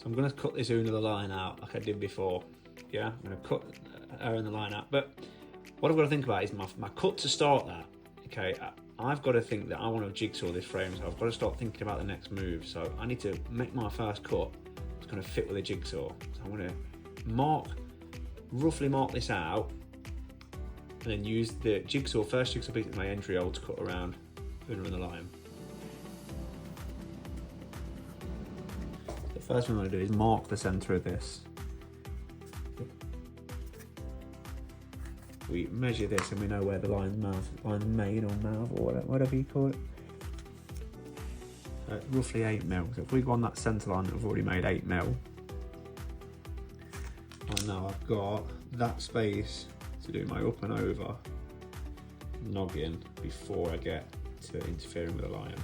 So I'm going to cut this end of the line out like I did before. Yeah, I'm going to cut her in the line out. But what I've got to think about is my cut to start that. Okay, I've got to think that I want to jigsaw this frame, so I've got to start thinking about the next move. So I need to make my first cut. It's going to fit with a jigsaw. So I'm going to roughly mark this out, and then use the first jigsaw piece of my entry hole to cut around under the line. The first thing I'm going to do is mark the centre of this. We measure this and we know where the line main or mouth or whatever you call it. Roughly 8mm. So if we go on that centre line that we've already made 8mm, and now I've got that space to do my up and over noggin before I get to interfering with the line.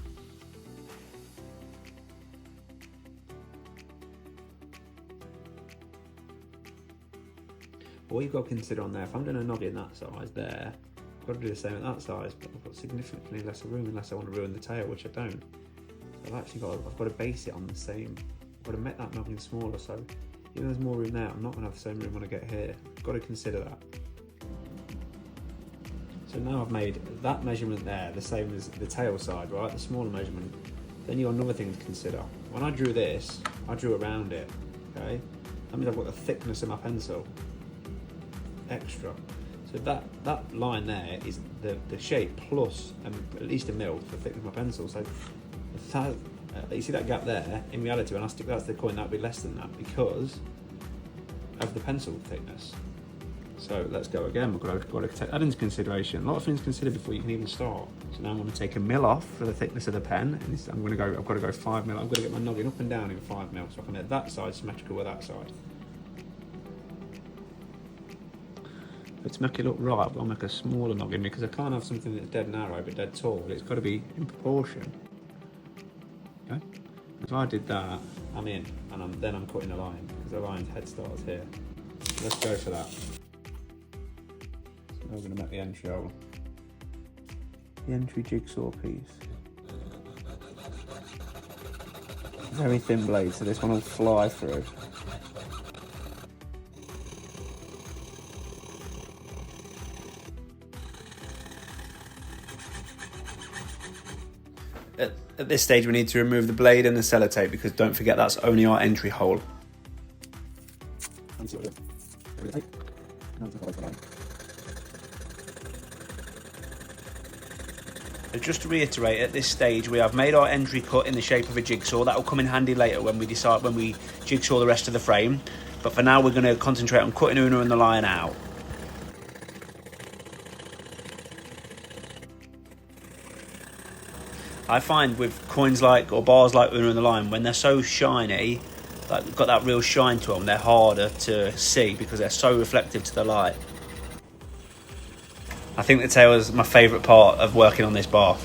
What you've got to consider on there, if I'm doing a noggin that size there, I've got to do the same at that size, but I've got significantly less room unless I want to ruin the tail, which I don't. So I've got to base it on the same. I've got to make that noggin smaller, so even though there's more room there, I'm not going to have the same room when I get here. I've got to consider that. So now I've made that measurement there the same as the tail side, right? The smaller measurement. Then you've got another thing to consider. When I drew this, I drew around it, okay? That means I've got the thickness of my pencil extra. So that line there is the shape plus at least a mil for the thickness of my pencil. So you see that gap there? In reality, when I stick that to the coin, that would be less than that because of the pencil thickness. So let's go again. We've got to take that into consideration. A lot of things to consider before you can even start. So now I'm going to take a mil off for the thickness of the pen, and I've got to go 5mm. I'm going to get my noggin up and down in 5mm, so I can get that side symmetrical with that side. But to make it look right, I'll make a smaller noggin because I can't have something that's dead narrow but dead tall. It's got to be in proportion. Okay? If I did that, I'm in, and then I'm cutting a line because the line's head starts here. So let's go for that. So we're going to make the entry hole. The entry jigsaw piece. Very thin blade, so this one will fly through. At this stage we need to remove the blade and the sellotape because don't forget that's only our entry hole. So just to reiterate, at this stage we have made our entry cut in the shape of a jigsaw. That will come in handy later when we jigsaw the rest of the frame. But for now we're going to concentrate on cutting Una and the line out. I find with coins or bars like Una and the Lion, when they're so shiny, like got that real shine to them, they're harder to see because they're so reflective to the light. I think the tail is my favourite part of working on this bar.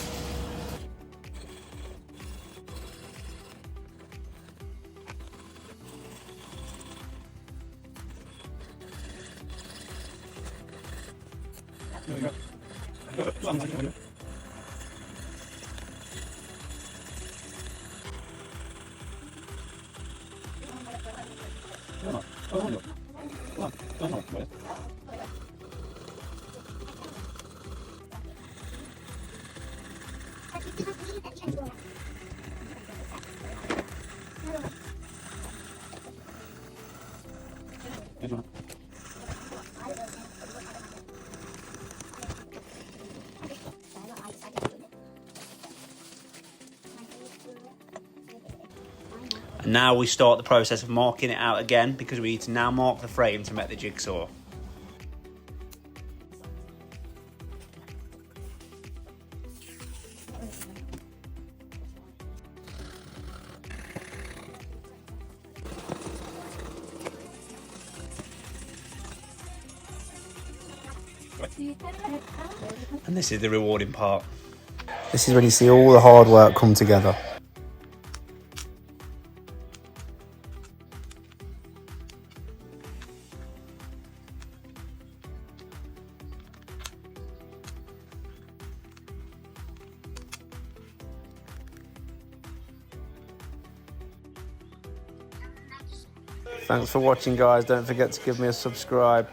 And now we start the process of marking it out again because we need to now mark the frame to make the jigsaw. And this is the rewarding part. This is when you see all the hard work come together. Thanks for watching, guys. Don't forget to give me a subscribe.